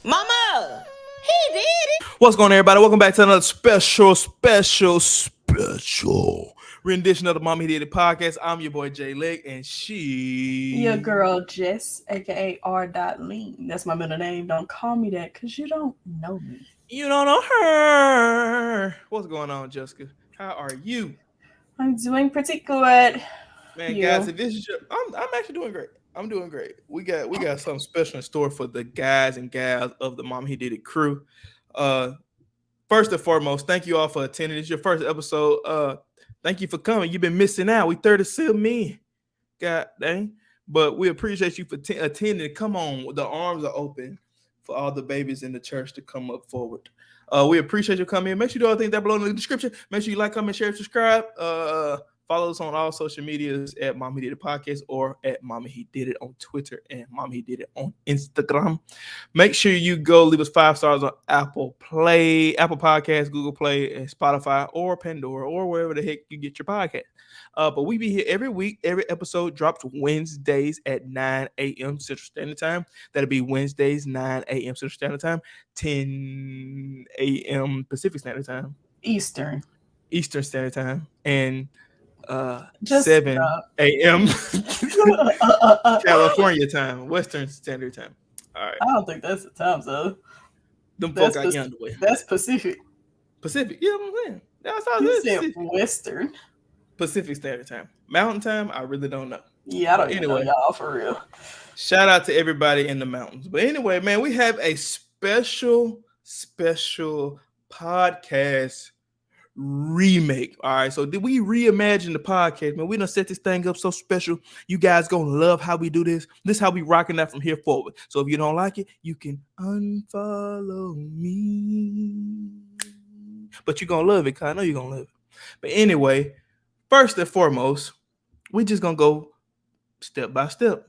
Mama, he did it. What's going on, everybody? Welcome back to another special rendition of the Mommy Did It podcast. I'm your boy Jleg, and Your she. girl Jess, aka R. Lean. That's my middle name. Don't call me that because you don't know me. You don't know her. What's going on, Jessica? How are you? I'm doing pretty good. Man, You. guys, if this is your, I'm actually doing great. I'm doing great. We got something special in store for the guys and gals of the Mom He Did It crew. First and foremost, thank you all for attending. It's your first episode. Thank you for coming. You've been missing out. We 36 men. God dang. But we appreciate you for attending. Come on, the arms are open for all the babies in the church to come up forward. We appreciate you coming in. Make sure you do everything that below in the description. Make sure you like, comment, share, subscribe. Follow us on all social medias at MamaHeDidIt Podcast or at MamaHeDidIt on Twitter and MamaHeDidIt on Instagram. Make sure you go leave us 5 stars on Apple Podcasts, Google Play, and Spotify, or Pandora, or wherever the heck you get your podcast. But we be here every week. Every episode drops Wednesdays at 9 a.m. Central Standard Time. That'll be Wednesdays, 9 a.m. Central Standard Time, 10 a.m. Pacific Standard Time. Eastern Standard Time. And 7 7 a.m. California time, Western Standard Time. All right. I don't think that's the time, so. Them folk got you underway. That's Pacific. Pacific. Yeah, I'm saying. That's how You it said is. Western. Pacific Standard Time. Mountain Time, I really don't know. Yeah, I don't even know y'all for real. Shout out to everybody in the mountains. But anyway, man, we have a special podcast remake. All right, so did we reimagine the podcast, man? We done set this thing up so special. You guys gonna love how we do this. This is how we rocking that from here forward. So if you don't like it, you can unfollow me, but you're gonna love it, cause I know you're gonna love it. But anyway, first and foremost, we just gonna go step by step.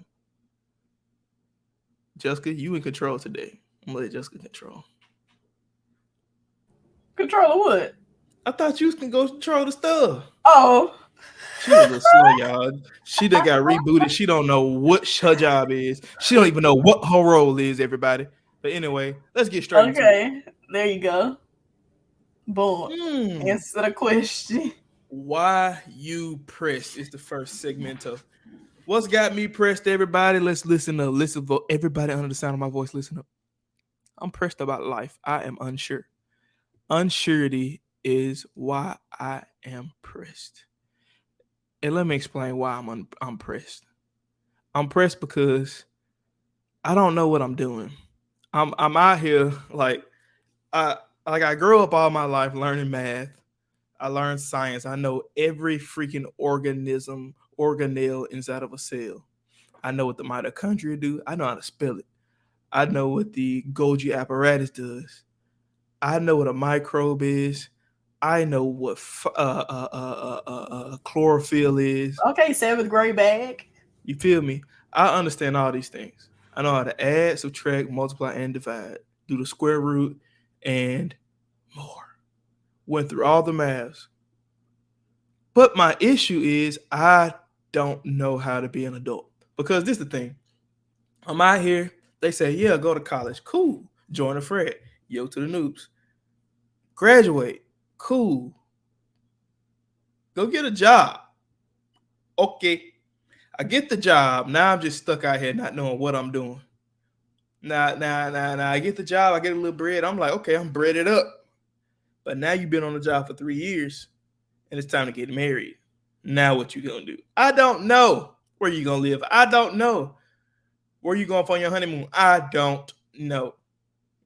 Jessica, you in control today. I'm gonna let Jessica control. Control of what? I thought you can go control the stuff. Oh. She a little slow, y'all. She done got rebooted. She don't know what her job is. She don't even know what her role is, everybody. But anyway, let's get straight into it. Okay, there you go. Boom. Answer the question. Why you pressed is the first segment of what's got me pressed, everybody. Let's listen up. Listen for everybody under the sound of my voice. Listen up. I'm pressed about life. I am unsure. Unsurety is why I am pressed. And let me explain why I'm pressed. I'm pressed because I don't know what I'm doing. I'm out here like I grew up all my life learning math. I learned science. I know every freaking organelle inside of a cell. I know what the mitochondria do. I know how to spell it. I know what the Golgi apparatus does. I know what a microbe is. I know what chlorophyll is. Okay, 7th grade bag. You feel me? I understand all these things. I know how to add, subtract, multiply, and divide. Do the square root and more. Went through all the maths. But my issue is I don't know how to be an adult. Because this is the thing. I'm out here. They say, yeah, go to college. Cool. Join a frat. Yo to the noobs. Graduate. Cool. Go get a job. Okay. I get the job. Now I'm just stuck out here not knowing what I'm doing. Nah. I get the job. I get a little bread. I'm like, okay, I'm breaded up. But now you've been on the job for 3 years and it's time to get married. Now what you gonna do? I don't know. Where you gonna live? I don't know. Where you going for your honeymoon? I don't know.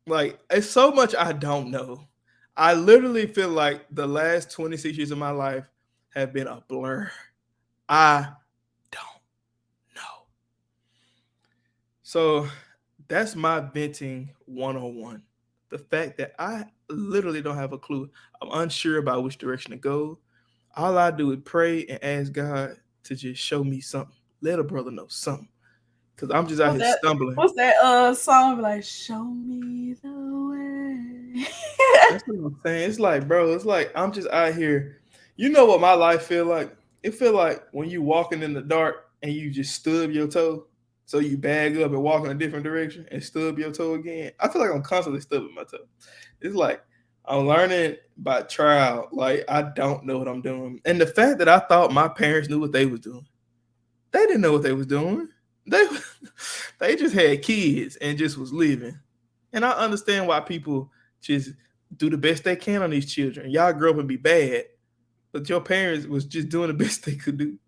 Like, it's so much I don't know. I literally feel like the last 26 years of my life have been a blur. I don't know. So that's my venting 101. The fact that I literally don't have a clue. I'm unsure about which direction to go. All I do is pray and ask God to just show me something. Let a brother know something. Because I'm just out here stumbling. What's that song like? Show me the way. That's what I'm saying. It's like, bro, it's like I'm just out here. You know what my life feel like? It feel like when you walking in the dark and you just stub your toe. So you bag up and walk in a different direction and stub your toe again. I feel like I'm constantly stubbing my toe. It's like I'm learning by trial. Like I don't know what I'm doing. And the fact that I thought my parents knew what they was doing. They didn't know what they was doing. They they just had kids and just was living. And I understand why people just do the best they can on these children. Y'all grow up and be bad, but your parents was just doing the best they could do.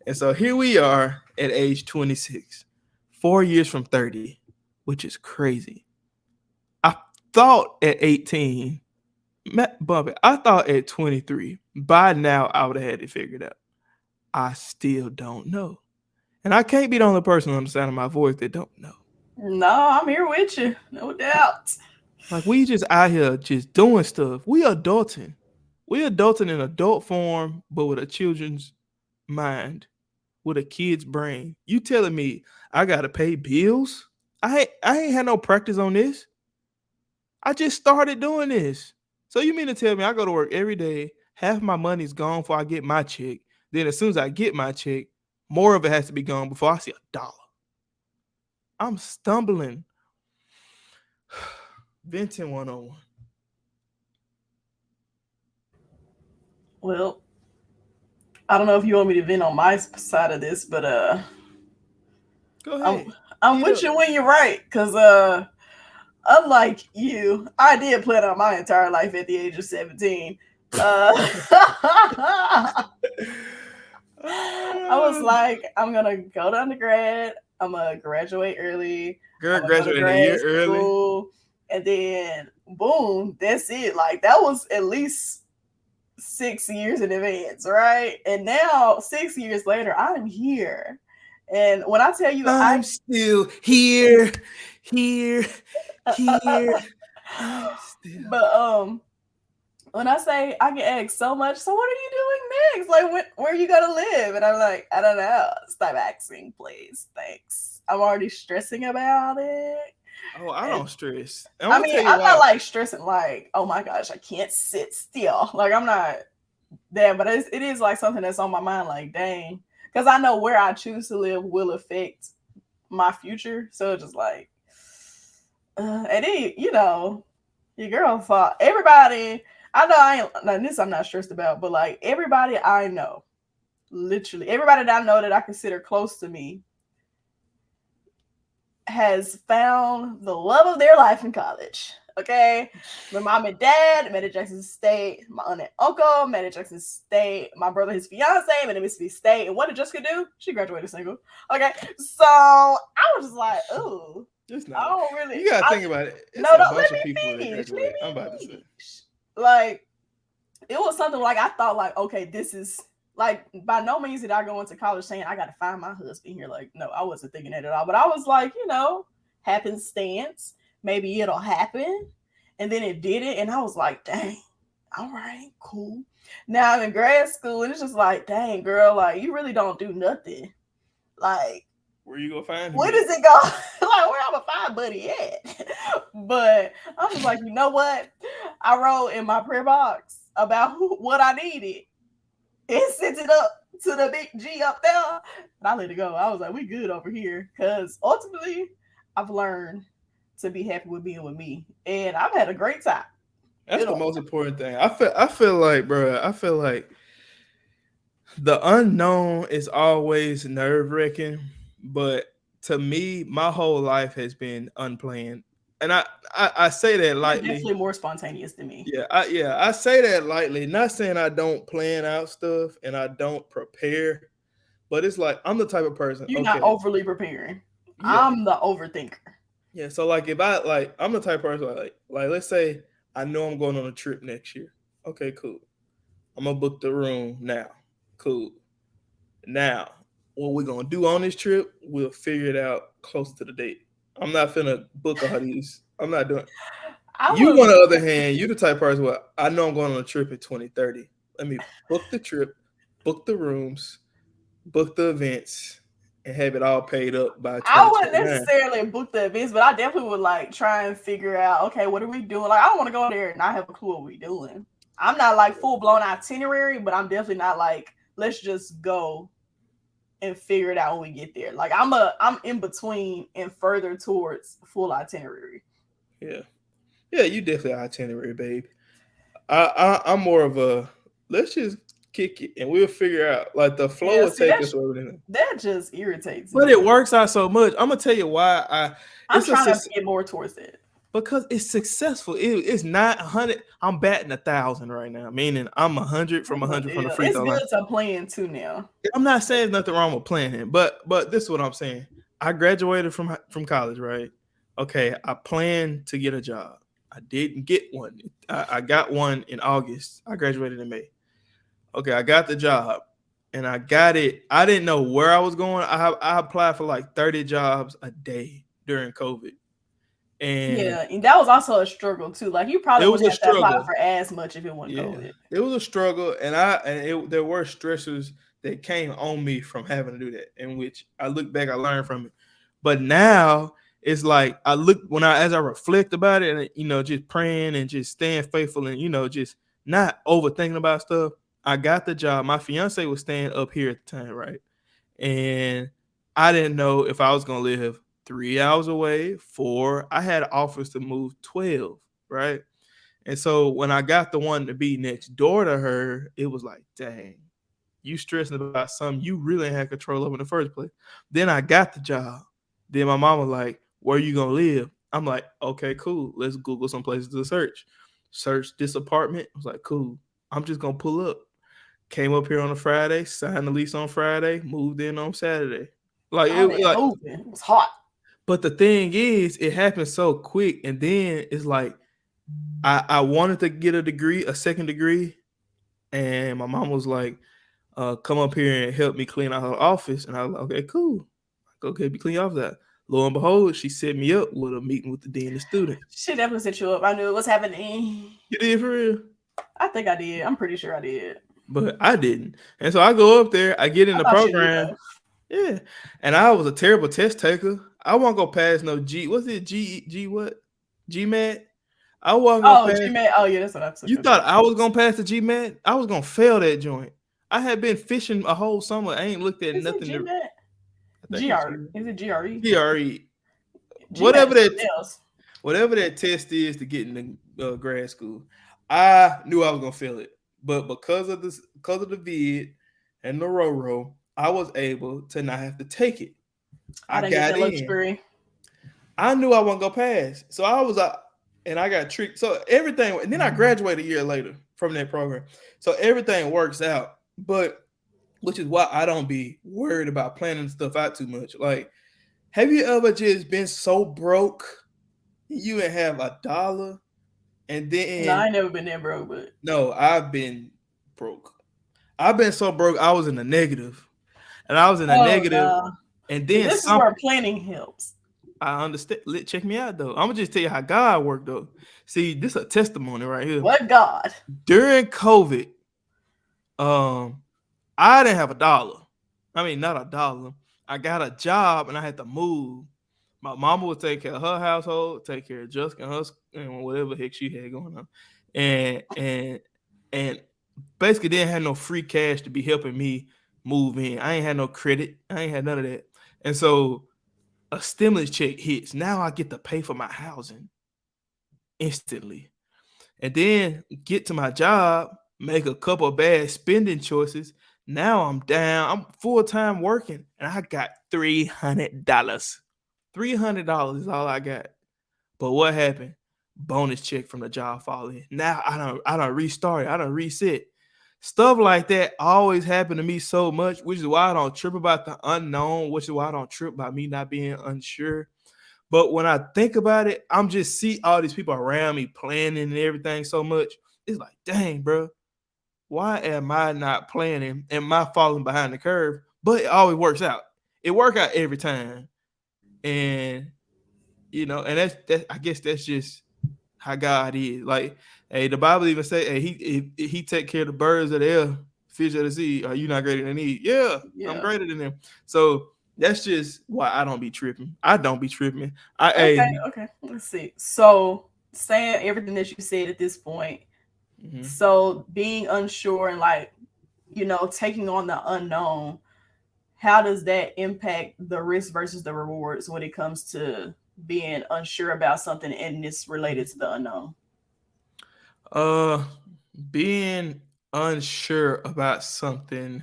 And so here we are at age 26, 4 years from 30, which is crazy. I thought at 18, Bumpy, I thought at 23, by now I would have had it figured out. I still don't know. And I can't be the only person on the side of my voice that don't know. No, I'm here with you. No doubt. Like we just out here just doing stuff. We adulting. We adulting in adult form, but with a children's mind, with a kid's brain. You telling me I gotta pay bills? I ain't had no practice on this. I just started doing this. So you mean to tell me I go to work every day, half my money's gone before I get my check. Then as soon as I get my check, more of it has to be gone before I see $1. I'm stumbling. Venting 101. Well, I don't know if you want me to vent on my side of this, but Go ahead. I'm with you when you're right, because unlike you, I did plan on my entire life at the age of 17. I was like, I'm gonna go to undergrad. I'm gonna graduate early. Girl graduated a year early. And then boom, that's it. Like that was at least 6 years in advance, right? And now 6 years later, I'm here. And when I tell you, I'm still here. I'm still. But when I say I get asked so much, so what are you doing next? Like, where are you gonna live? And I'm like, I don't know. Stop asking, please. Thanks. I'm already stressing about it. Oh, I don't stress. I mean, I'm not like stressing, like, oh my gosh, I can't sit still. Like, I'm not there, but it is like something that's on my mind. Like, dang, because I know where I choose to live will affect my future. So it's just like, and then your girl thought everybody. I know I'm not stressed about, but like everybody I know, literally everybody that I know that I consider close to me has found the love of their life in college. Okay. My mom and dad met at Jackson State. My aunt and uncle met at Jackson State. My brother, his fiance, met at Mississippi State. And what did Jessica do? She graduated single. Okay. So I was just like, ooh. I don't really. You gotta think about it. No, let me finish. I'm about to say. Like, it was something like I thought, like, okay, this is like by no means did I go into college saying I got to find my husband here. Like, no, I wasn't thinking that at all. But I was like, happenstance. Maybe it'll happen. And then it didn't. And I was like, dang, all right, cool. Now I'm in grad school and it's just like, dang, girl, like you really don't do nothing. Like, where you gonna find him? Where does it go? Like, where I'm gonna find Buddy at? But I'm just like, you know what? I wrote in my prayer box about what I needed and sent it up to the big G up there. And I let it go. I was like, we good over here. Because ultimately, I've learned to be happy with being with me. And I've had a great time. That's the most important thing. I feel like, bro, the unknown is always nerve-wracking. But to me, my whole life has been unplanned. And I say that lightly. You're definitely more spontaneous than me. Yeah, I say that lightly. Not saying I don't plan out stuff and I don't prepare, but it's like I'm the type of person. You're not overly preparing. Yeah. I'm the overthinker. Yeah, so like if I'm the type of person like let's say I know I'm going on a trip next year. Okay, cool. I'm gonna book the room now. Cool. Now, what we're gonna do on this trip, we'll figure it out closer to the date. I'm not finna book all these. I'm not doing. You, on the other hand, you the type of person where I know I'm going on a trip in 2030. Let me book the trip, book the rooms, book the events, and have it all paid up by 2029. I wouldn't necessarily book the events, but I definitely would like try and figure out, okay, what are we doing? Like, I don't want to go there and not have a clue what we're doing. I'm not like full blown itinerary, but I'm definitely not like, let's just go and figure it out when we get there. Like I'm in between and further towards full itinerary. Yeah, yeah, you definitely itinerary, babe. I'm more of a let's just kick it and we'll figure out. Like the flow Yeah, will see take us where we're in. that just irritates But me. it works out so much. I'm gonna tell you why. I'm It's a trying to get more towards it. because it's successful. It's not 100. I'm batting 1,000 right now, meaning I'm 100 from That's a 100 from the deal. free It's throw line. good to plan too now. I'm not saying there's nothing wrong with playing, but this is what I'm saying. I graduated from college, right? Okay, I planned to get a job. I didn't get one. I got one in August. I graduated in May. Okay, I got the job, and I got it. I didn't know where I was going. I applied for like 30 jobs a day during COVID, and Yeah, and that was also a struggle too. Like you probably it was wouldn't a have to apply struggle. for as much if it wasn't Yeah, COVID. it was a struggle, and there were stressors that came on me from having to do that. In which I look back, I learned from it. But now it's like I look as I reflect about it, and just praying and just staying faithful, and just not overthinking about stuff. I got the job. My fiance was staying up here at the time, right? And I didn't know if I was gonna live 3 hours away, 4. I had offers to move 12, right? And so when I got the one to be next door to her, it was like, dang, you stressing about something you really had control over in the first place. Then I got the job. Then my mama was like, where you gonna live? I'm like, okay, cool. Let's Google some places to search. Search this apartment. I was like, cool. I'm just gonna pull up. Came up here on a Friday, signed the lease on Friday, moved in on Saturday. Like All it that like moving. It was hot. but the thing is, it happened so quick, and then it's like I wanted to get a second degree, and my mom was like, come up here and help me clean out her office. And I was like, okay, cool. Go help me clean off that. Lo and behold, she set me up with a meeting with the dean of students. She definitely set you up. I knew it was happening. You did for real? I think I did. I'm pretty sure I did. But I didn't. And so I go up there, I get in I the thought you did program. though. Yeah. And I was a terrible test taker. I won't go past no what's it? What? GMAT? I wasn't gonna Oh, pass. GMAT. Oh yeah, that's what I took. You thought I was gonna pass the GMAT? I was gonna fail that joint. I had been fishing a whole summer. I ain't looked at Is nothing. it GMAT? Is it GRE? GRE. GMAT Whatever that test is to get into grad school, I knew I was gonna fail it. But because of the vid and the Roro, I was able to not have to take it. I didn't get that luxury. I knew I wasn't gonna pass, so I was and I got tricked. So everything, and then I graduated a year later from that program. So everything works out, but which is why I don't be worried about planning stuff out too much. Like, have you ever just been so broke you didn't have $1, and then No, I ain't never been that broke, but no, I've been broke. I've been so broke, I was in the negative, and I was in the negative, nah. and then this is where planning helps. I understand. Check me out though. I'm gonna just tell you how God worked though. See, this is a testimony right here. What God? During COVID, I didn't have $1. I mean, not $1. I got a job and I had to move. My mama would take care of her household, take care of Jessica and her and whatever heck she had going on, and basically didn't have no free cash to be helping me move in. I ain't had no credit. I ain't had none of that, and so a stimulus check hits. Now I get to pay for my housing instantly. And then get to my job, make a couple of bad spending choices. Now I'm down. I'm full-time working and I got $300. $300 is all I got. But what happened? Bonus check from the job falling. Now I don't restart. I don't reset. Stuff like that always happen to me so much, which is why I don't trip about the unknown, which is why I don't trip about me not being unsure. But when I think about it, I'm just see all these people around me planning and everything so much. It's like, dang, bro, why am I not planning? Am I falling behind the curve? But it always works out. It works out every time. And and that's I guess that's just how God is. Like, hey, the Bible even say, hey, he take care of the birds of the air, fish of the sea. Are you not greater than he? Yeah, I'm greater than them. So that's just why I don't be tripping. I don't be tripping. Okay. Let's see. So saying everything that you said at this point, so being unsure and like, taking on the unknown, how does that impact the risk versus the rewards when it comes to being unsure about something and it's related to the unknown? Uh, being unsure about something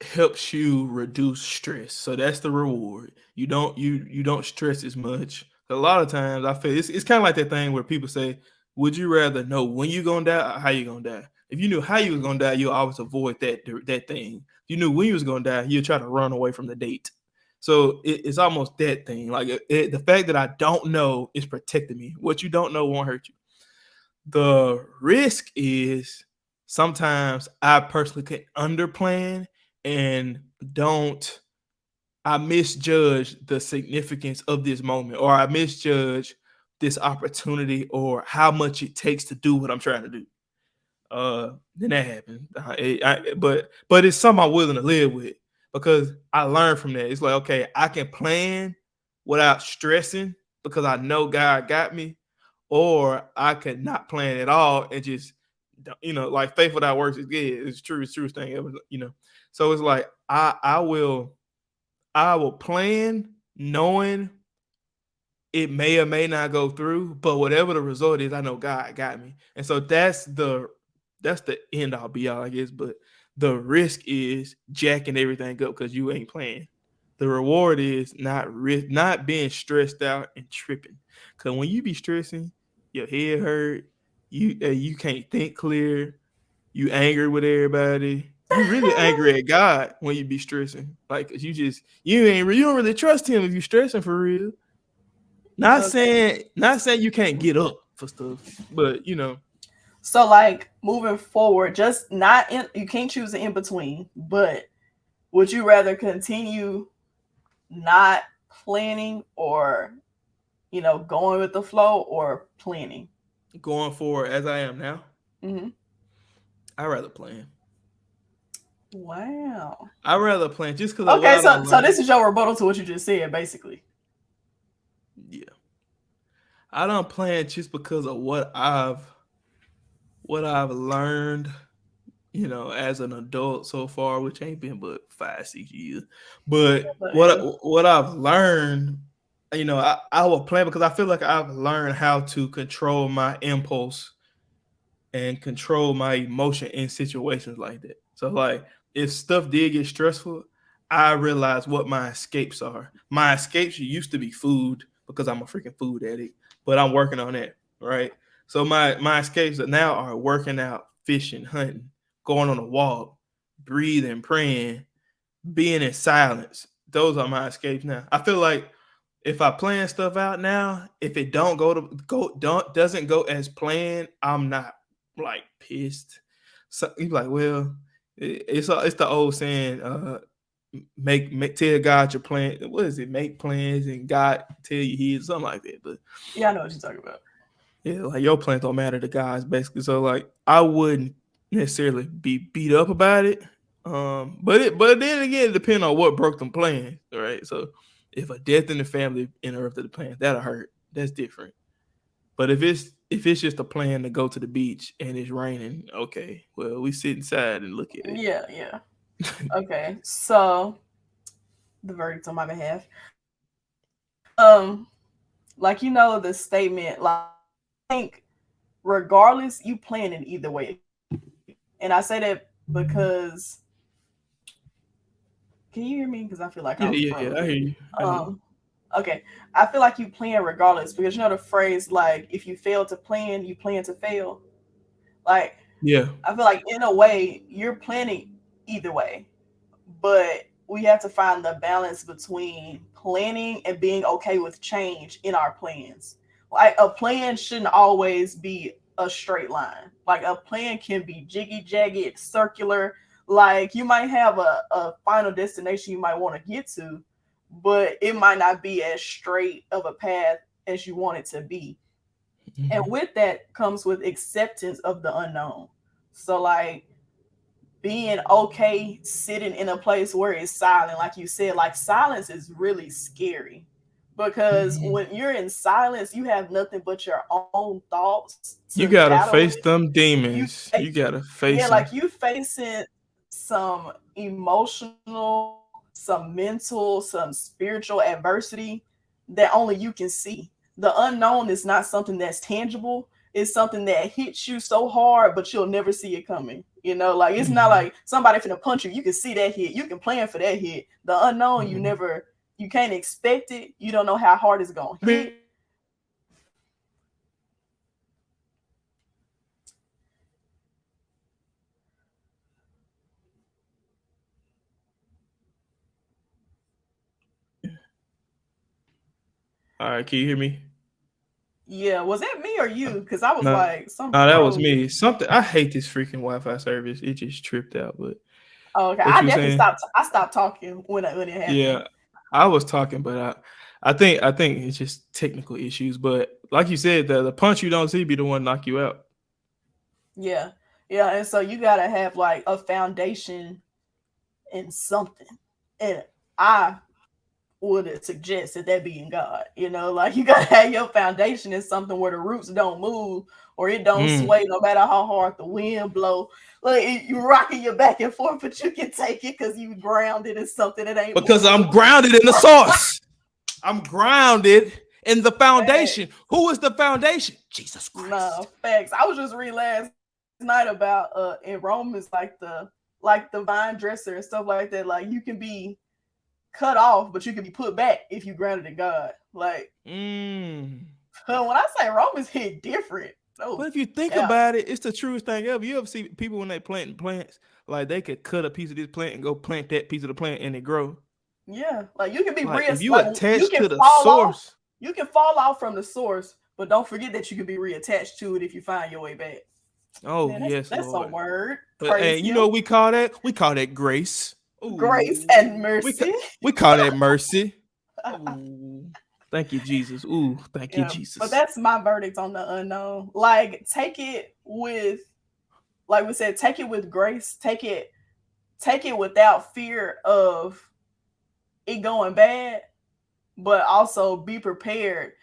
helps you reduce stress. So that's the reward. You don't stress as much. A lot of times I feel it's kind of like that thing where people say, "Would you rather know when you're gonna die or how you're gonna die?" If you knew how you was gonna die, you'll always avoid that thing. If you knew when you was gonna die, you'll try to run away from the date. So it's almost that thing. Like the fact that I don't know is protecting me. What you don't know won't hurt you. The risk is sometimes I personally can underplan and don't I misjudge the significance of this moment, or I misjudge this opportunity, or how much it takes to do what I'm trying to do. Then that happened. But it's something I'm willing to live with because I learned from that. It's like, okay, I can plan without stressing because I know God got me, or I could not plan at all and just, like faith without works is good. It's true. It's the truest thing ever. So it's like I will plan knowing it may or may not go through, but whatever the result is, I know God got me. And so that's the end all be all, I guess. But the risk is jacking everything up because you ain't playing. The reward is not being stressed out and tripping. Because when you be stressing, your head hurt, you can't think clear, you angry with everybody. You really angry at God when you be stressing. Like, 'cause you don't really trust him if you stressing for real. Not Okay. saying you can't get up for stuff, but So like moving forward, just not in, you can't choose an in between, but would you rather continue not planning or going with the flow or planning? going forward as I am now, Hmm. I rather plan. Wow. I rather plan just because of Okay, what I so learned. this is your rebuttal to what you just said, basically. Yeah, I don't plan just because of what I've learned. As an adult so far, which ain't been but 5, 6 years. But But what I've learned, I will plan because I feel like I've learned how to control my impulse and control my emotion in situations like that. So like if stuff did get stressful, I realize what my escapes are. My escapes used to be food because I'm a freaking food addict, but I'm working on that, right? So my escapes now are working out, fishing, hunting, going on a walk, breathing, praying, being in silence. Those are my escapes now. I feel like if I plan stuff out now, if it doesn't go as planned, I'm not like pissed. So you're like, well, it's the old saying, make tell God your plan. What is it? Make plans and God tell you his, something like that. But yeah, I know what you're talking about. yeah, like your plans don't matter to God, basically. So like I wouldn't necessarily be beat up about it. But then again, it depends on what broke them plans, right? So if a death in the family interrupted the plan, that'll hurt. That's different. But if it's just a plan to go to the beach and it's raining, okay, well we sit inside and look at it. Yeah, yeah. Okay, so the verdict on my behalf. Um, like the statement, like I think regardless, you plan in either way. And I say that because can you hear me? Because I feel like Yeah, I was yeah, yeah. I hear frozen. you. I hear you. Um, okay. I feel like you plan regardless because the phrase like if you fail to plan, you plan to fail. Like Yeah. I feel like in a way you're planning either way, but we have to find the balance between planning and being okay with change in our plans. Like a plan shouldn't always be a straight line. Like a plan can be jiggy jagged, circular. Like you might have a final destination you might want to get to, but it might not be as straight of a path as you want it to be. And Mhm. with that comes with acceptance of the unknown. So like being okay sitting in a place where it's silent, like you said, like silence is really scary because Mhm. when you're in silence, you have nothing but your own thoughts You to gotta battle face with. them You demons. You gotta yeah, face them. like you facing some emotional, some mental, some spiritual adversity that only you can see. The unknown is not something that's tangible. It's something that hits you so hard, but you'll never see it coming. You know, like it's not like somebody finna punch you. You can see that hit. You can plan for that hit. The unknown, you can't expect it. You don't know how hard it's gonna hit. All right, can you hear me? Yeah, was that me or you? Because I was No, like, something no, that was froze. me. Something I hate this freaking Wi-Fi service. It just tripped out. But Oh, okay, what I you definitely saying? stopped. I stopped talking when it happened. Yeah, I was talking, but I think it's just technical issues. But like you said, the punch you don't see be the one knock you out. Yeah, yeah, and so you gotta have like a foundation in something, and I would suggest that be in God. You know, like you gotta have your foundation in something where the roots don't move or it don't sway no matter how hard the wind blow. Like you rocking your back and forth, but you can take it because you grounded in something that ain't Because moving. I'm grounded in the source. I'm grounded in the foundation. Facts. Who is the foundation? Jesus Christ. No, facts. I was just reading last night about in Romans like the vine dresser and stuff like that. Like you can be cut off, but you can be put back if you grounded in God. Like when I say Romans hit different. Oh, but if you think about it, it's the truest thing ever. You ever see people when they planting plants, like they could cut a piece of this plant and go plant that piece of the plant and it grow. Yeah, like you can be Like if you like you attach can to the fall off. source. You can fall off from the source, but don't forget that you can be reattached to it if you find your way back. Oh, Man, yes, that's Lord. a word. But Praise you him. know what we call that? We call that grace. Ooh. Grace and mercy. We call that mercy. Ooh. Thank you, Jesus. Ooh, thank you, Jesus. But that's my verdict on the unknown. Like, take it with, like we said, take it with grace. Take it without fear of it going bad, but also be prepared.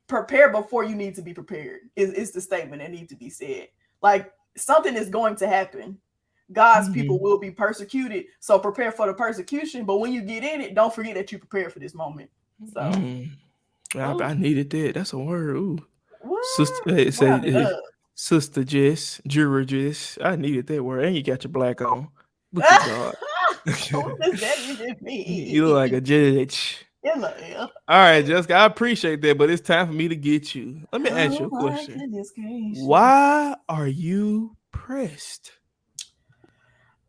Prepare before you need to be prepared. Is the statement that needs to be said. Like something is going to happen. God's people will be persecuted, so prepare for the persecution. But when you get in it, don't forget that you prepared for this moment. So I needed that. That's a word. Ooh. what? Sister, Sister Jess, Juror Jess. I needed that word. And you got your black on. Look at God. What does that even mean? You look like a judge. Yeah. All right, Jessica, I appreciate that, but it's time for me to get you. Let me ask you a question. Why are you pressed?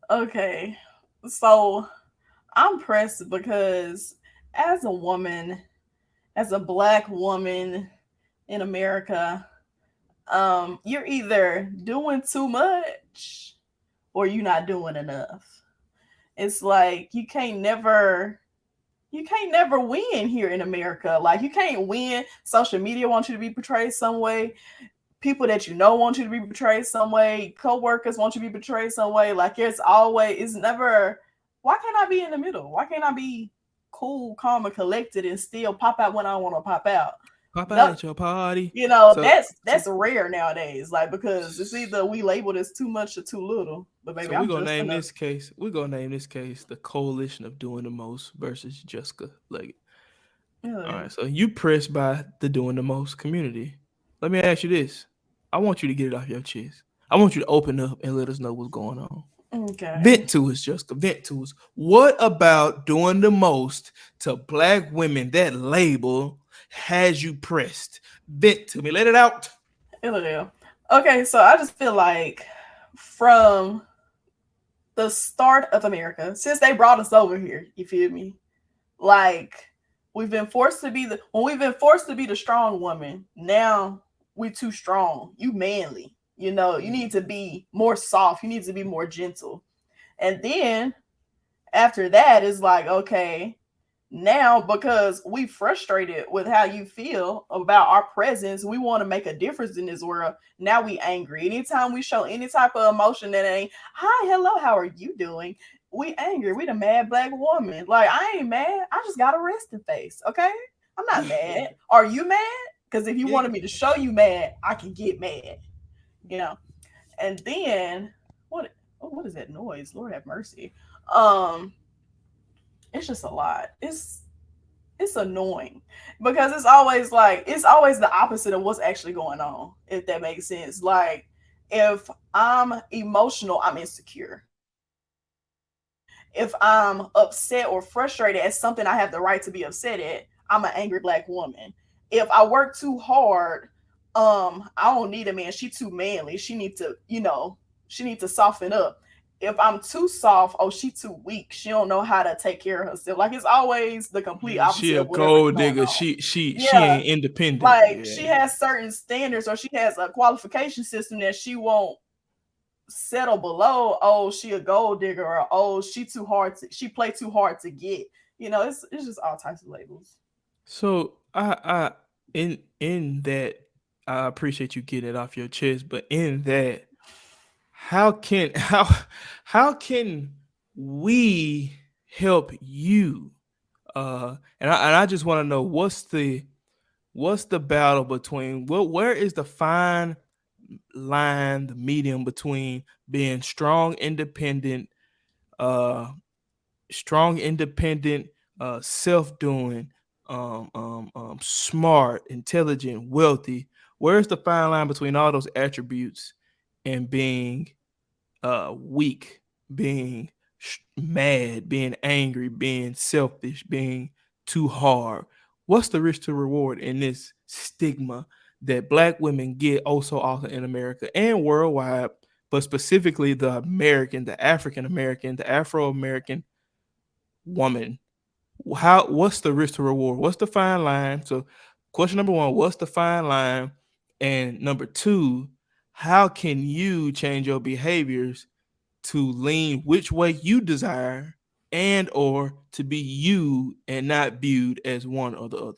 Okay, so I'm pressed because as a woman, as a Black woman in America, you're either doing too much or you're not doing enough. It's like you can't never win here in America. Like you can't win. Social media wants you to be portrayed some way. People that you know want you to be portrayed some way. Co-workers want you to be portrayed some way. Like it's never. Why can't I be in the middle? Why can't I be cool, calm, and collected and still pop out when I want to pop out? Pop out at your party. You know, that's rare nowadays. Like because it's either we labeled as too much or too little. But maybe so we're gonna name this case. We're gonna name this case the coalition of doing the most versus Jessica Leggett. All right, so you pressed by the doing the most community. Let me ask you this. I want you to get it off your chest. I want you to open up and let us know what's going on. Okay. Vent to us, Jessica. Vent to us. What about doing the most to Black women? That label has you pressed. Vent to me. Let it out. Okay, so I just feel like from the start of America, since they brought us over here, you feel me? Like we've been forced to be the strong woman. Now we're too strong. You manly. You know, you need to be more soft. You need to be more gentle. And then after that is like, okay, now because we frustrated with how you feel about our presence, we want to make a difference in this world. Now we angry. Anytime we show any type of emotion that ain't, hi, hello, how are you doing? We angry. We the mad Black woman. Like, I ain't mad. I just got a resting face. Okay? I'm not mad. Are you mad? Because if you wanted me to show you mad, I can get mad. You know. And then what oh, what is that noise? Lord have mercy. Um, it's just a lot. It's annoying because it's always the opposite of what's actually going on, if that makes sense. Like if I'm emotional, I'm insecure. If I'm upset or frustrated at something I have the right to be upset at, I'm an angry black woman. If I work too hard, I don't need a man. She too manly. She need to, she need to soften up. If I'm too soft, oh, she too weak. She don't know how to take care of herself. Like it's always the complete She opposite a of whatever's gold going digger. on. She Yeah, ain't independent. like Yeah. she has certain standards or she has a qualification system that she won't settle below. Oh, she a gold digger, or oh, she play too hard to get. It's just all types of labels. So I in that, I appreciate you getting it off your chest, but in that, how can how can we help you? And I just want to know what's the battle between where is the fine line, the medium between being uh strong, independent, self-doing, smart, intelligent, wealthy. Where's the fine line between all those attributes and being weak, being mad, being angry, being selfish, being too hard? What's the risk to reward in this stigma that black women get oh so often in America and worldwide, but specifically the American, the African American, the Afro American woman? What's the risk to reward? What's the fine line? So question number one, what's the fine line? And number two, how can you change your behaviors to lean which way you desire and or to be you and not viewed as one or the other?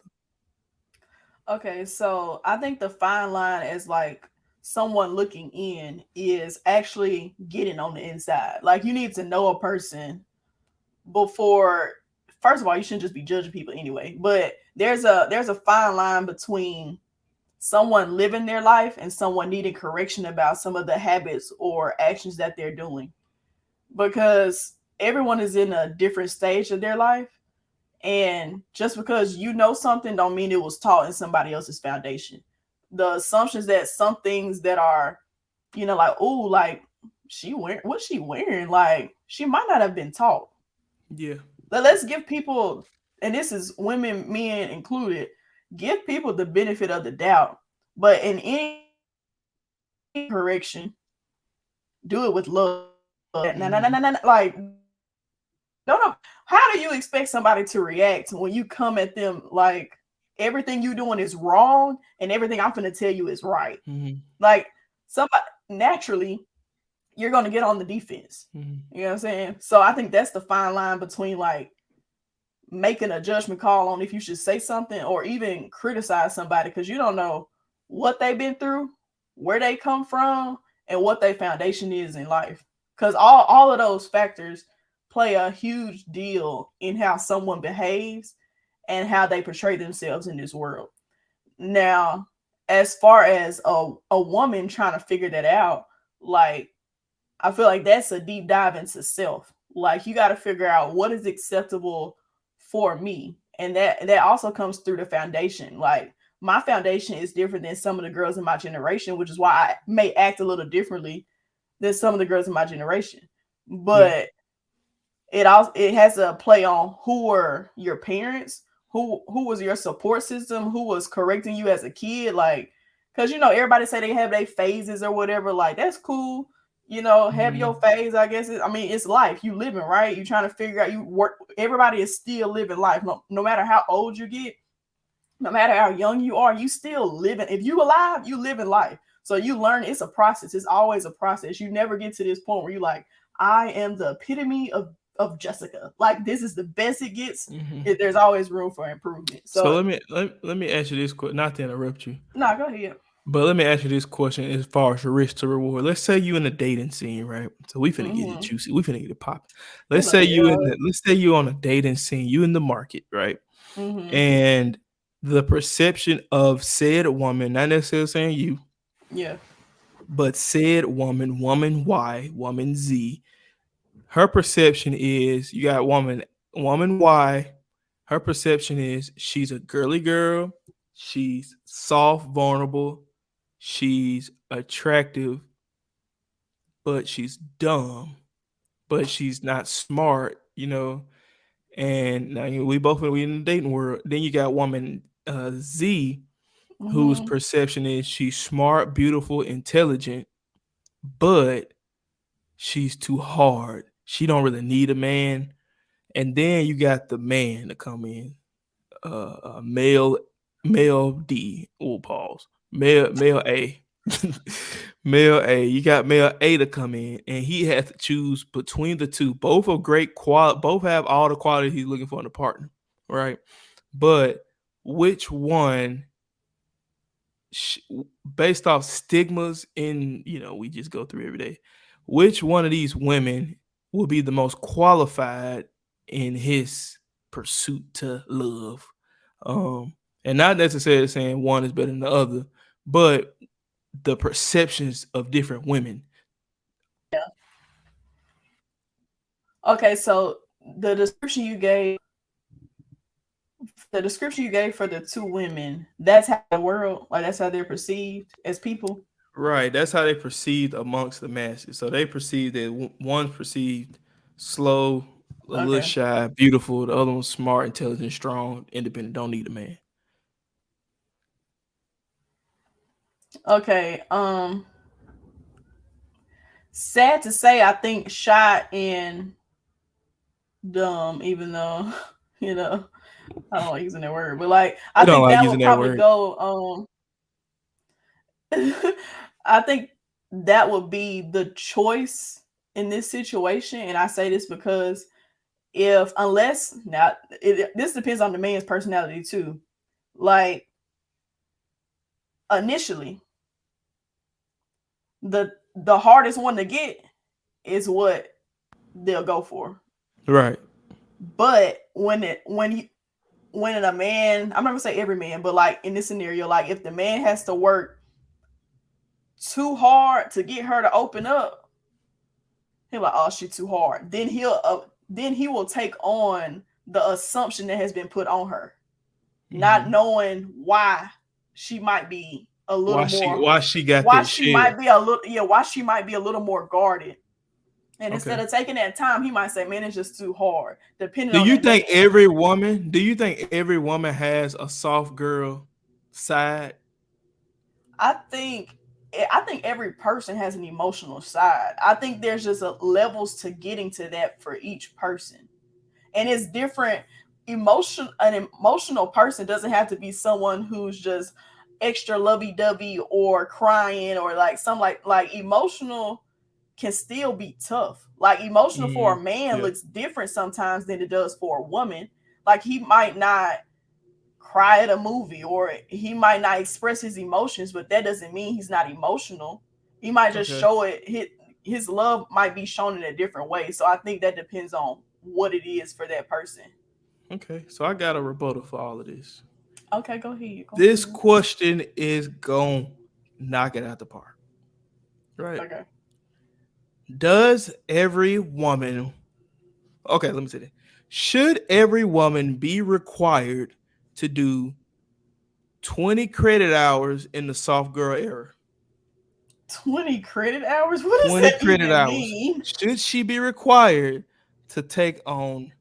Okay, so I think the fine line as like someone looking in is actually getting on the inside. Like you need to know a person before. First of all, you shouldn't just be judging people anyway, but there's a fine line between someone living their life and someone needing correction about some of the habits or actions that they're doing, because everyone is in a different stage of their life, and just because you know something don't mean it was taught in somebody else's foundation. The assumptions that some things that are, like, oh, like she wearing what she wearing, like she might not have been taught. Yeah. Let's give people, and this is women, men included, give people the benefit of the doubt. But in any correction, do it with love. No, like don't know. How do you expect somebody to react when you come at them like everything you doing is wrong and everything I'm gonna tell you is right? Mm-hmm. Like somebody naturally, you're gonna get on the defense. Mm-hmm. You know what I'm saying? So I think that's the fine line between like making a judgment call on if you should say something or even criticize somebody, because you don't know what they've been through, where they come from, and what their foundation is in life. Because all of those factors play a huge deal in how someone behaves and how they portray themselves in this world. Now, as far as a woman trying to figure that out, like I feel like that's a deep dive into self. Like you got to figure out what is acceptable for me, and that also comes through the foundation. Like my foundation is different than some of the girls in my generation, which is why I may act a little differently than some of the girls in my generation. But it has a play on who were your parents, who was your support system, who was correcting you as a kid, like because everybody say they have their phases or whatever. Like that's cool, have your phase. I guess it's life. You living, right? You trying to figure out. You work. Everybody is still living life, no matter how old you get, no matter how young you are. You still living. If you alive, you living life. So you learn. It's a process. It's always a process. You never get to this point where you like, I am the epitome of Jessica. Like this is the best it gets. Mm-hmm. There's always room for improvement. So let me ask you this question, not to interrupt you. No, go ahead. But let me ask you this question as far as the risk to reward. Let's say you in a dating scene, right? So we finna get it juicy. We finna get it popping. Let's say you on a dating scene, you in the market, right? And the perception of said woman, not necessarily saying you, yeah, But said woman, woman Y, woman Z, her perception is you got woman Y. Her perception is she's a girly girl, she's soft, vulnerable, she's attractive, but she's dumb, but she's not smart, And now we in the dating world. Then you got woman Z, whose Mm-hmm. perception is she's smart, beautiful, intelligent, but she's too hard. She don't really need a man. And then you got the man to come in, male D. Oh, pause. Male A. Male A. You got male A to come in, and he has to choose between the two. Both are great quality. Both have all the qualities he's looking for in a partner, right? But which one, based off stigmas in we just go through every day, which one of these women will be the most qualified in his pursuit to love? And not necessarily saying one is better than the other, but the perceptions of different women. Yeah. Okay, so the description you gave, for the two women, that's how the world, like that's how they're perceived as people. Right, that's how they perceived amongst the masses. So they perceived that one's perceived slow, a little Okay. shy, beautiful. The other one's smart, intelligent, strong, independent, don't need a man. Okay. Sad to say, I think shy and dumb, even though, you know, I don't like using that word, but like I We don't think like that would using that probably word. go I think that would be the choice in this situation. And I say this because if unless now this depends on the man's personality too. Like initially, the hardest one to get is what they'll go for. Right. But when a man, I'm not gonna say every man, but like in this scenario, like if the man has to work too hard to get her to open up, he'll like, oh, she too hard. Then he will take on the assumption that has been put on her, not knowing why she might be a little more, Why she got why that she shell? might be a little, yeah, why she might be a little more guarded. And instead Okay. of taking that time, he might say, man, it's just too hard, depending Do on you that think man. every woman? Do you think every woman has a soft girl side? I think I think every person has an emotional side. I think there's just levels to getting to that for each person. And it's different. An emotional person doesn't have to be someone who's just extra lovey-dovey or crying or like some like emotional can still be tough. Like emotional for a man Yeah. looks different sometimes than it does for a woman. Like he might not cry at a movie or he might not express his emotions, but that doesn't mean he's not emotional. He might just Okay. show it. His love might be shown in a different way. So I think that depends on what it is for that person. Okay. So I got a rebuttal for all of this. Okay, go ahead. Go This ahead. question is going knock it out the park. Right. Okay. Does every woman, okay, let me say that. Should every woman be required to do 20 credit hours in the soft girl era? 20 credit hours? What does 20 that credit even hours. mean? Should she be required to take on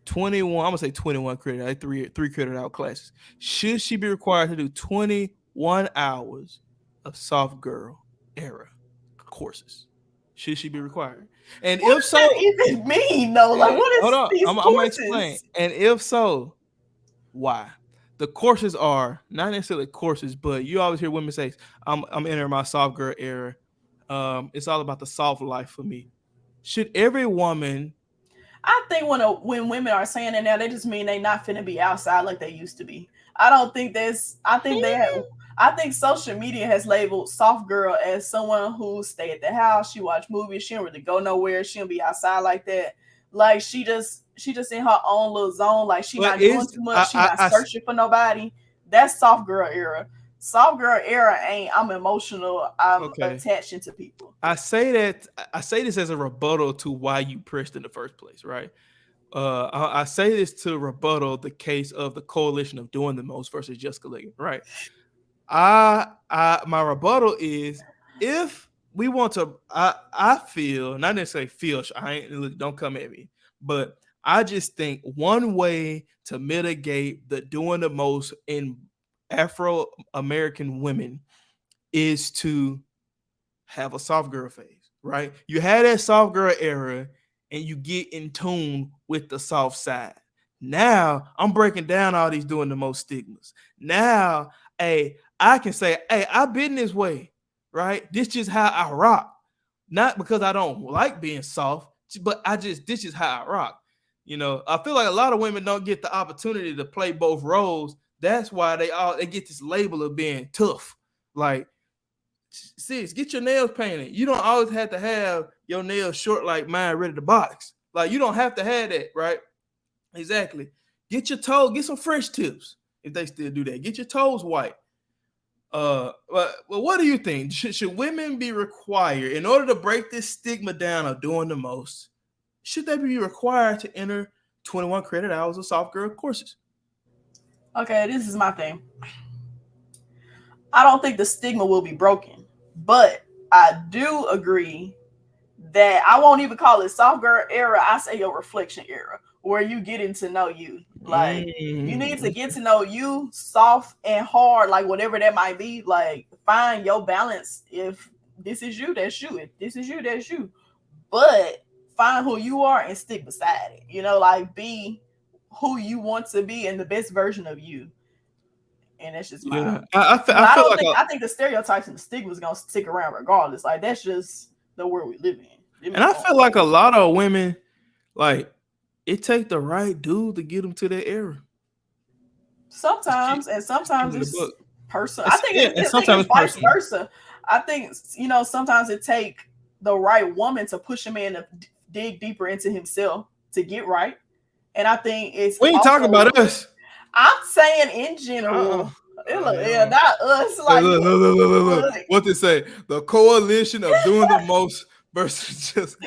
21? I'm gonna say 21 credit, like three credit hour classes. Should she be required to do 21 hours of soft girl era courses? Should she be required? And What if does that so, even mean though? Like what hold is on, these I'm gonna explain. courses? And if so, why? The courses are not necessarily courses, but you always hear women say, I'm entering my soft girl era. It's all about the soft life for me. Should every woman? I think when women are saying that now, they just mean they not finna be outside like they used to be. I don't think that's. I think they have. I think social media has labeled soft girl as someone who stay at the house. She watch movies. She don't really go nowhere. She don't be outside like that. Like she just in her own little zone. Like she But not doing is too much. She not I searching for nobody. That's soft girl era. soft girl era ain't I'm emotional, I'm Okay. attaching to people. I say this as a rebuttal to why you pressed in the first place, right? I say this to rebuttal the case of the coalition of doing the most versus Jessica Leggett, right? My rebuttal is if we want to, I feel, not necessarily feel, I ain't, look, don't come at me, but I just think one way to mitigate the doing the most in Afro American women is to have a soft girl phase, right? You had that soft girl era and you get in tune with the soft side. Now I'm breaking down all these doing the most stigmas. Now, hey, I can say, hey, I've been this way, right? This is how I rock. Not because I don't like being soft, but this is how I rock. You know, I feel like a lot of women don't get the opportunity to play both roles. That's why they get this label of being tough. Like, sis, get your nails painted. You don't always have to have your nails short like mine, ready to box. Like, you don't have to have that, right? Exactly. Get your toes, get some French tips if they still do that. Get your toes white. Well, what do you think? Should women be required in order to break this stigma down of doing the most? Should they be required to enter 21 credit hours of soft girl courses? Okay, this is my thing. I don't think the stigma will be broken, but I do agree that I won't even call it soft girl era. I say your reflection era, where you getting to know you. Like, you need to get to know you, soft and hard, like whatever that might be. Like, find your balance. If this is you, that's you. If this is you, that's you. But find who you are and stick beside it. You know, like, be who you want to be and the best version of you. And that's just my. I I feel don't like think I think the stereotypes and the stigma is gonna stick around regardless. Like, that's just the world we live in. and I feel like a lot of women, like, it take the right dude to get them to that era. Sometimes, and sometimes it's personal. I think sometimes it's vice versa. I think, sometimes it take the right woman to push a man to dig deeper into himself to get right. And I think it's we ain't talking about us. I'm saying in general. Yeah, not us. Like, look. What they say? The coalition of doing the most versus just.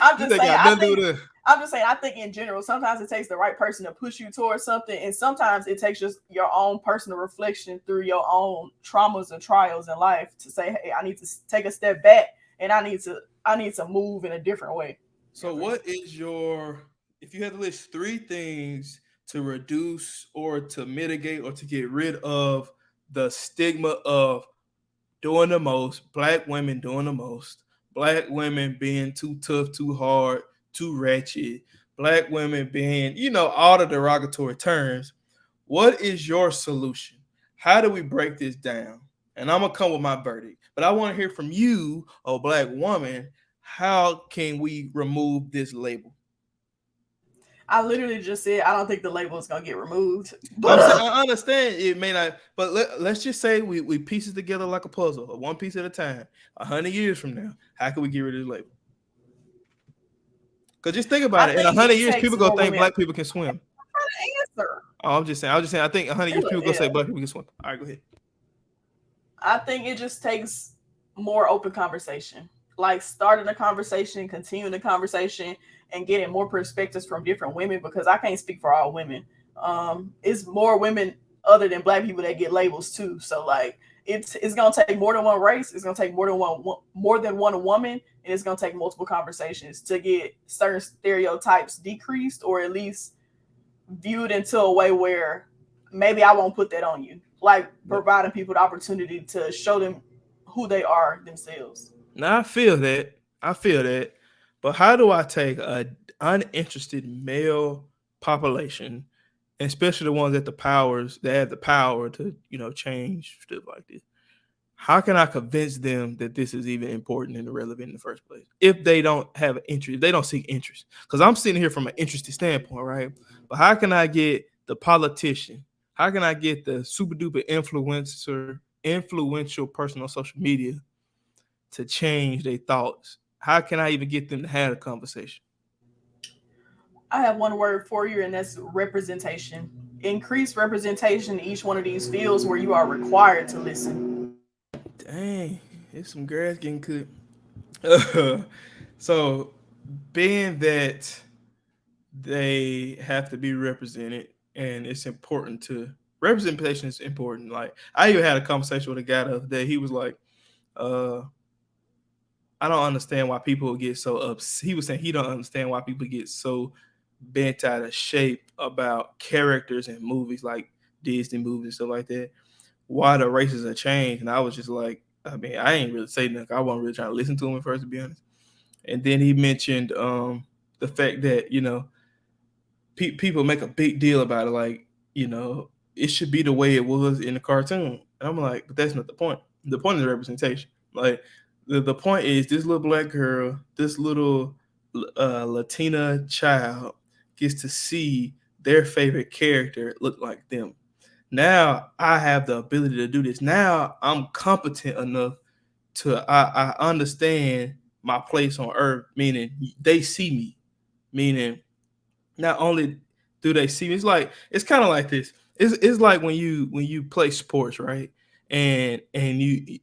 I'm just saying. I'm just saying, I think in general, sometimes it takes the right person to push you towards something, and sometimes it takes just your own personal reflection through your own traumas and trials in life to say, hey, I need to take a step back, and I need to move in a different way. So what is if you had to list 3 things to reduce or to mitigate or to get rid of the stigma of doing the most, Black women doing the most, Black women being too tough, too hard, too ratchet, Black women being, all the derogatory terms, what is your solution? How do we break this down? And I'm going to come with my verdict. But I want to hear from you, a Black woman, how can we remove this label? I literally just said I don't think the label is gonna get removed. But I understand it may not. But let's just say we piece it together like a puzzle, one piece at a time. 100 years from now, how can we get rid of this label? Because just think about it. In 100 years, people gonna think Black people can swim. Answer. Oh, I'm just saying. I think 100 years people gonna say Black people can swim. All right, go ahead. I think it just takes more open conversation. Like, starting a conversation, continuing the conversation, and getting more perspectives from different women, because I can't speak for all women. It's more women other than Black people that get labels too. So, like, it's gonna take more than one race. It's gonna take more than one woman, and it's gonna take multiple conversations to get certain stereotypes decreased, or at least viewed into a way where maybe I won't put that on you. Like, providing people the opportunity to show them who they are themselves. Now I feel that. But how do I take an uninterested male population, especially the ones that have the power to, change stuff like this? How can I convince them that this is even important and relevant in the first place? If they don't have an interest, they don't seek interest. Because I'm sitting here from an interested standpoint, right? But how can I get the politician? How can I get the super duper influential person on social media to change their thoughts? How can I even get them to have a conversation? I have one word for you, and that's representation. increase representation in each one of these fields where you are required to listen. Dang, it's some grass getting cut. So, being that they have to be represented, and it's important to representation is important. Like I even had a conversation with a guy the other day. He was like, uh, I don't understand why people get so upset. He was saying he don't understand why people get so bent out of shape about characters in movies like Disney movies and stuff like that. Why the races have changed. And I was just like, I mean, I ain't really saying nothing. I wasn't really trying to listen to him at first, to be honest. And then he mentioned the fact that, people make a big deal about it. Like, it should be the way it was in the cartoon. And I'm like, but that's not the point. The point is representation. Like, the point is this little black girl, this little Latina child gets to see their favorite character look like them. Now I have the ability to do this. Now I'm competent enough to I understand my place on earth, meaning they see me. Meaning not only do they see me, it's kind of like this. It's like when you play sports, right? And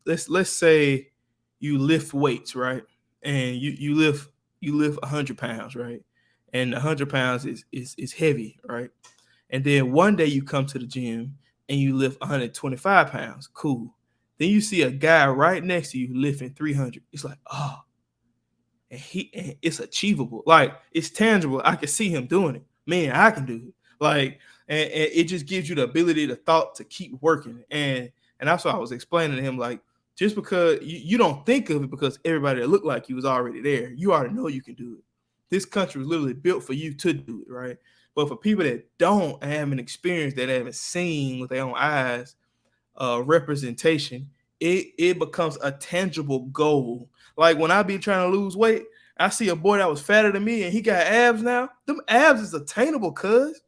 let's say you lift weights, right? And you lift 100 pounds, right? And 100 pounds is heavy, right? And then one day you come to the gym and you lift 125 pounds. Cool. Then you see a guy right next to you lifting 300. It's like, oh, and it's achievable. Like it's tangible. I can see him doing it. Man, I can do it. Like, and it just gives you the ability to keep working. And that's what I was explaining to him. Like, just because you don't think of it because everybody that looked like you was already there. You already know you can do it. This country was literally built for you to do it, right? But for people that don't have an experience, that haven't seen with their own eyes, representation, it becomes a tangible goal. Like when I be trying to lose weight, I see a boy that was fatter than me and he got abs now. Them abs is attainable, cuz.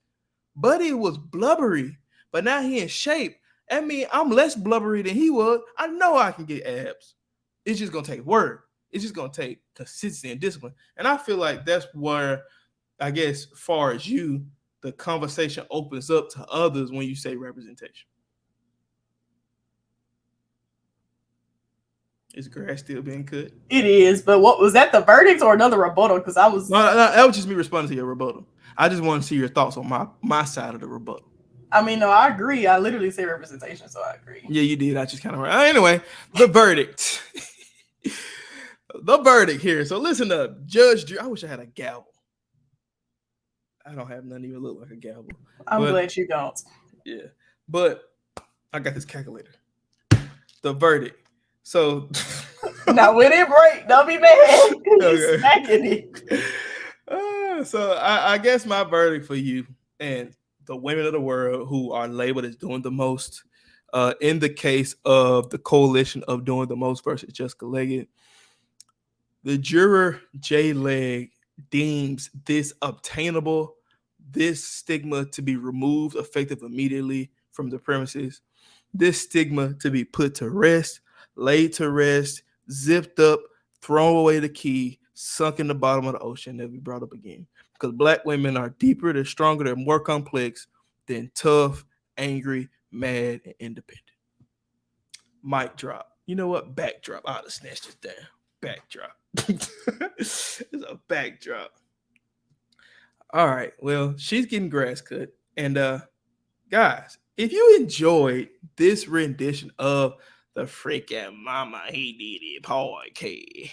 Buddy was blubbery, but now he in shape. I mean, I'm less blubbery than he was. I know I can get abs. It's just gonna take work. It's just gonna take consistency and discipline. And I feel like that's where, I guess, far as you, the conversation opens up to others when you say representation. Is grass still being cut? It is, but what was that, the verdict or another rebuttal? Because I was No, that was just me responding to your rebuttal. I just want to see your thoughts on my side of the rebuttal. I mean, no, I agree. I literally say representation, so I agree. Yeah, you did. I just kind of anyway. The verdict. The verdict here. So listen up, Judge. I wish I had a gavel. I don't have none even look like a gavel. I'm glad you don't. Yeah, but I got this calculator. The verdict. So now when it break, don't be mad. Okay. Smacking it. So I guess my verdict for you and the women of the world who are labeled as doing the most, in the case of the coalition of doing the most versus Jessica Leggett, the juror Jleg deems this obtainable, this stigma to be removed effective immediately from the premises, this stigma to be put to rest, laid to rest, zipped up, thrown away the key, sunk in the bottom of the ocean, never be brought up again. Because Black women are deeper, they're stronger, they're more complex than tough, angry, mad, and independent. Mic drop. You know what? Backdrop. I'll just snatch this down. Backdrop. It's a backdrop. All right. Well, she's getting grass cut. And guys, if you enjoyed this rendition of the freaking Mama He Did It podcast,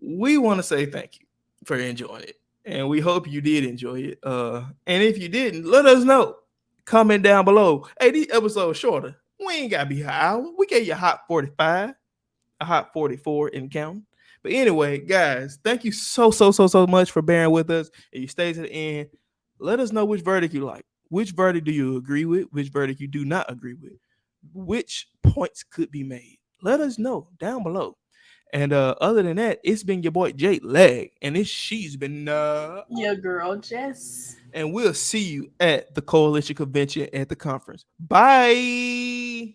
we want to say thank you for enjoying it. And we hope you did enjoy it. And if you didn't, let us know. Comment down below. Hey, these episodes shorter. We ain't gotta be an hour. We gave you a hot 45, a hot 44 in counting. But anyway, guys, thank you so much for bearing with us. If you stay to the end, let us know which verdict you like. Which verdict do you agree with? Which verdict you do not agree with? Which points could be made? Let us know down below. And other than that, it's been your boy Jleg, and she's been your girl Jess. And we'll see you at the coalition convention at the conference. Bye.